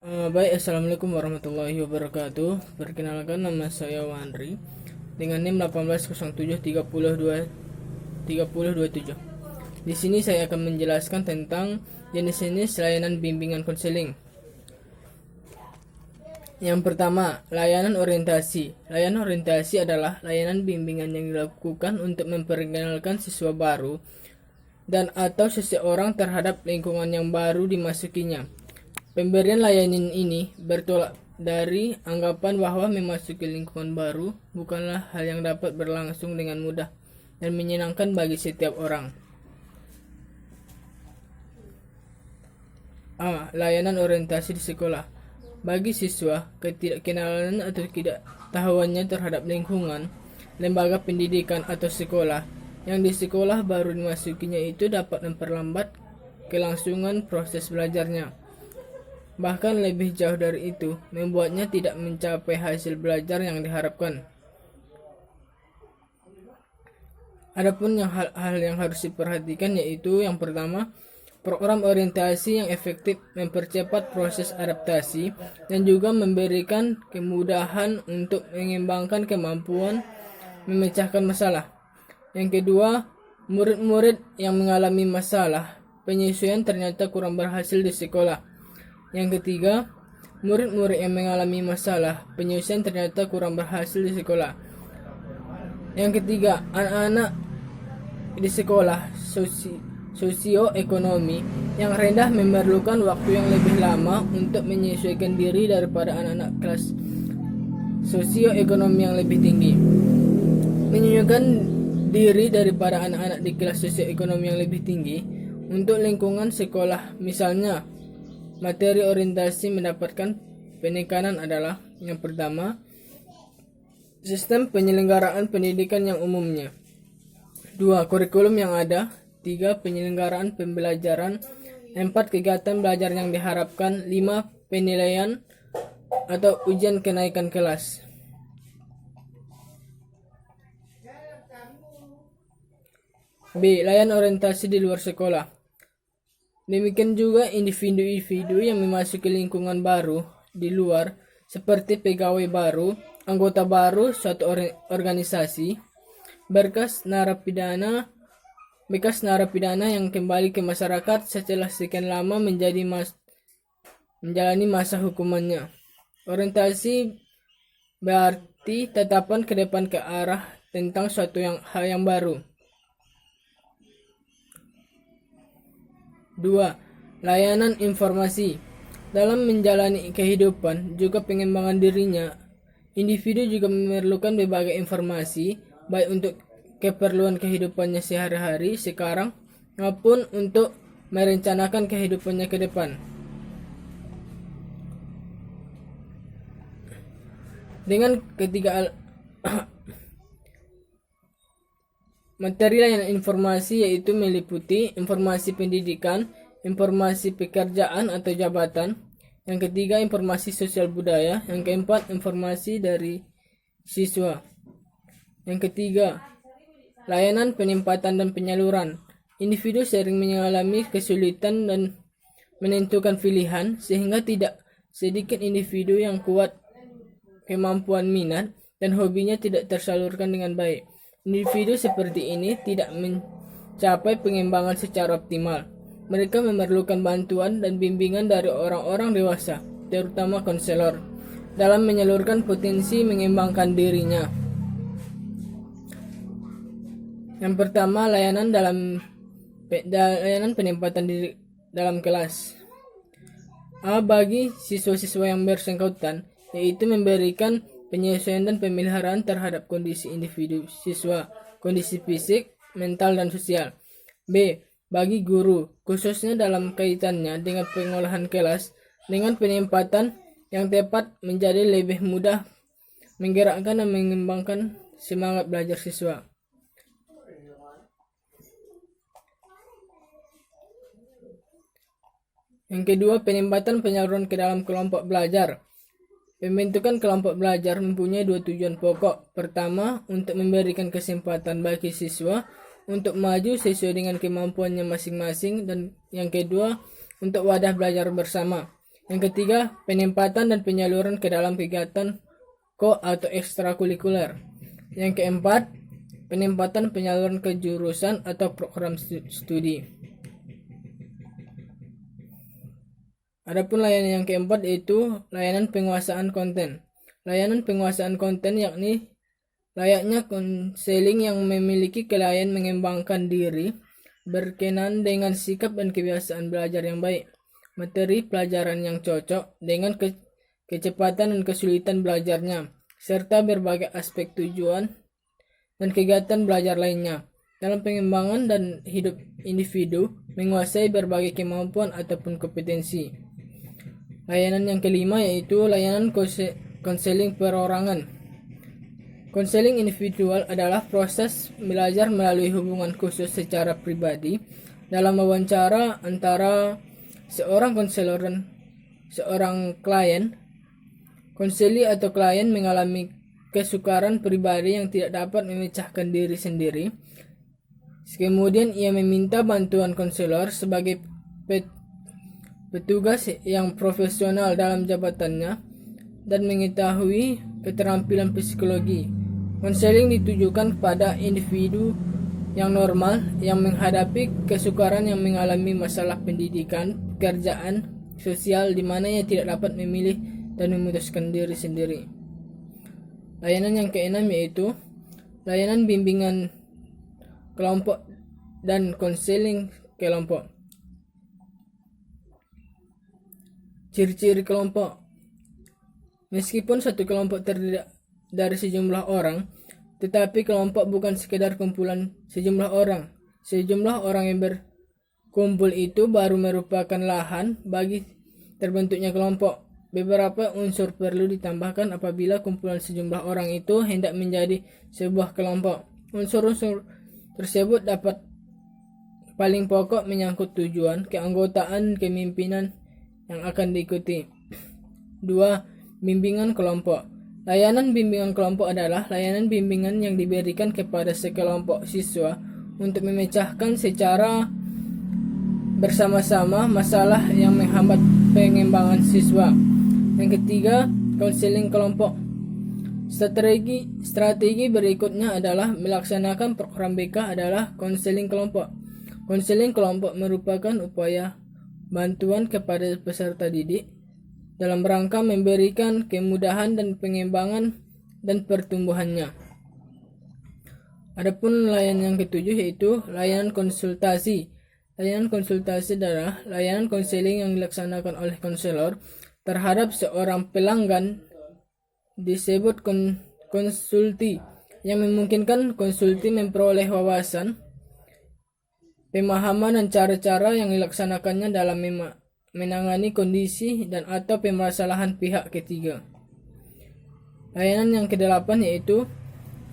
Assalamualaikum warahmatullahi wabarakatuh. Perkenalkan, nama saya Wanri dengan NIM 18073027. Di sini saya akan menjelaskan tentang jenis-jenis layanan bimbingan konseling. Yang pertama, layanan orientasi. Layanan orientasi adalah layanan bimbingan yang dilakukan untuk memperkenalkan siswa baru dan atau seseorang terhadap lingkungan yang baru dimasukinya. Pemberian layanan ini bertolak dari anggapan bahwa memasuki lingkungan baru bukanlah hal yang dapat berlangsung dengan mudah dan menyenangkan bagi setiap orang. Layanan orientasi di sekolah. Bagi siswa, ketidakkenalan atau ketidaktahuannya terhadap lingkungan, lembaga pendidikan atau sekolah yang di sekolah baru dimasukinya itu dapat memperlambat kelangsungan proses belajarnya. Bahkan lebih jauh dari itu, membuatnya tidak mencapai hasil belajar yang diharapkan. Adapun hal yang harus diperhatikan yaitu yang pertama, program orientasi yang efektif mempercepat proses adaptasi dan juga memberikan kemudahan untuk mengembangkan kemampuan memecahkan masalah. Yang kedua, murid-murid yang mengalami masalah penyesuaian ternyata kurang berhasil di sekolah. Yang ketiga, murid-murid yang mengalami masalah penyesuaian ternyata kurang berhasil di sekolah. Yang ketiga, anak-anak di sekolah sosioekonomi yang rendah memerlukan waktu yang lebih lama untuk menyesuaikan diri daripada anak-anak kelas sosioekonomi yang lebih tinggi. Menyesuaikan diri daripada anak-anak di kelas sosioekonomi yang lebih tinggi untuk lingkungan sekolah, misalnya materi orientasi mendapatkan penekanan adalah yang pertama, sistem penyelenggaraan pendidikan yang umumnya. 2. Kurikulum yang ada. 3. Penyelenggaraan pembelajaran. 4. Kegiatan belajar yang diharapkan. 5. Penilaian atau ujian kenaikan kelas. B. Layanan orientasi di luar sekolah. Demikian juga individu-individu yang memasuki lingkungan baru di luar, seperti pegawai baru, anggota baru suatu organisasi, bekas narapidana yang kembali ke masyarakat setelah sekian lama menjalani masa hukumannya. Orientasi berarti tatapan ke depan ke arah tentang suatu hal yang baru. 2. Layanan informasi. Dalam menjalani kehidupan, juga pengembangan dirinya, individu juga memerlukan berbagai informasi, baik untuk keperluan kehidupannya sehari-hari sekarang, maupun untuk merencanakan kehidupannya ke depan. Dengan ketiga materi layanan informasi yaitu meliputi informasi pendidikan, informasi pekerjaan atau jabatan. Yang ketiga, informasi sosial budaya. Yang keempat, informasi dari siswa. Yang ketiga, layanan penempatan dan penyaluran. Individu sering mengalami kesulitan dan menentukan pilihan, sehingga tidak sedikit individu yang kuat kemampuan minat dan hobinya tidak tersalurkan dengan baik. Individu seperti ini tidak mencapai pengembangan secara optimal. Mereka memerlukan bantuan dan bimbingan dari orang-orang dewasa, terutama konselor, dalam menyalurkan potensi mengembangkan dirinya. Yang pertama, layanan penempatan diri dalam kelas. Bagi siswa-siswa yang bersangkutan, yaitu memberikan penyesuaian dan pemeliharaan terhadap kondisi individu siswa, kondisi fisik, mental, dan sosial. B. Bagi guru, khususnya dalam kaitannya dengan pengolahan kelas, dengan penempatan yang tepat menjadi lebih mudah menggerakkan dan mengembangkan semangat belajar siswa. Yang kedua, penempatan penyaluran ke dalam kelompok belajar. Pembentukan kelompok belajar mempunyai dua tujuan pokok. Pertama, untuk memberikan kesempatan bagi siswa untuk maju sesuai dengan kemampuannya masing-masing, dan yang kedua, untuk wadah belajar bersama. Yang ketiga, penempatan dan penyaluran ke dalam kegiatan atau ekstrakurikuler. Yang keempat, penempatan penyaluran ke jurusan atau program studi. Adapun layanan yang keempat yaitu layanan penguasaan konten. Layanan penguasaan konten yakni layaknya konseling yang memiliki klien mengembangkan diri berkenan dengan sikap dan kebiasaan belajar yang baik, materi pelajaran yang cocok dengan kecepatan dan kesulitan belajarnya, serta berbagai aspek tujuan dan kegiatan belajar lainnya. Dalam pengembangan dan hidup individu, menguasai berbagai kemampuan ataupun kompetensi. Layanan yang kelima yaitu layanan konseling perorangan. Konseling individual adalah proses belajar melalui hubungan khusus secara pribadi dalam wawancara antara seorang konselor dan seorang klien. Konseli atau klien mengalami kesukaran pribadi yang tidak dapat memecahkan diri sendiri. Kemudian ia meminta bantuan konselor sebagai petugas yang profesional dalam jabatannya dan mengetahui keterampilan psikologi. Konseling ditujukan kepada individu yang normal yang menghadapi kesukaran yang mengalami masalah pendidikan, pekerjaan, sosial di mana ia tidak dapat memilih dan memutuskan diri sendiri. Layanan yang keenam yaitu layanan bimbingan kelompok dan konseling kelompok. Ciri-ciri kelompok. Meskipun satu kelompok terdiri dari sejumlah orang, tetapi kelompok bukan sekedar kumpulan sejumlah orang. Sejumlah orang yang berkumpul itu baru merupakan lahan bagi terbentuknya kelompok. Beberapa unsur perlu ditambahkan apabila kumpulan sejumlah orang itu hendak menjadi sebuah kelompok. Unsur-unsur tersebut dapat paling pokok menyangkut tujuan, keanggotaan, kepemimpinan yang akan diikuti. 2. Bimbingan kelompok. Layanan bimbingan kelompok adalah layanan bimbingan yang diberikan kepada sekelompok siswa untuk memecahkan secara bersama-sama masalah yang menghambat pengembangan siswa. Yang ketiga, konseling kelompok. Strategi berikutnya adalah melaksanakan program BK adalah konseling kelompok. Konseling kelompok merupakan upaya bantuan kepada peserta didik dalam rangka memberikan kemudahan dan pengembangan dan pertumbuhannya. Adapun layanan yang ketujuh yaitu layanan konsultasi. Layanan konsultasi adalah layanan konseling yang dilaksanakan oleh konselor terhadap seorang pelanggan, disebut konsulti, yang memungkinkan konsulti memperoleh wawasan, pemahaman dan cara-cara yang dilaksanakannya dalam menangani kondisi dan atau permasalahan pihak ketiga. Layanan yang kedelapan yaitu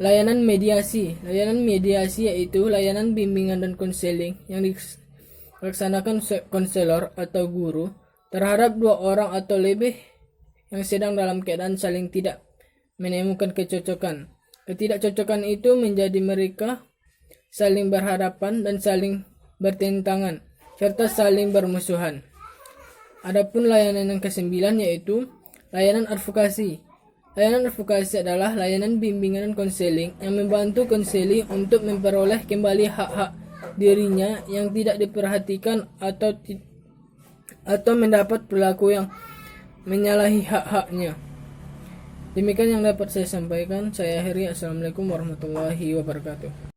layanan mediasi. Layanan mediasi yaitu layanan bimbingan dan konseling yang dilaksanakan konselor atau guru terhadap dua orang atau lebih yang sedang dalam keadaan saling tidak menemukan kecocokan. Ketidakcocokan itu menjadi mereka saling berhadapan dan saling bertentangan serta saling bermusuhan. Adapun layanan yang kesembilan yaitu layanan advokasi. Layanan advokasi adalah layanan bimbingan dan konseling yang membantu konseli untuk memperoleh kembali hak-hak dirinya yang tidak diperhatikan atau mendapat perilaku yang menyalahi hak-haknya. Demikian yang dapat saya sampaikan. Saya akhiri. Assalamualaikum warahmatullahi wabarakatuh.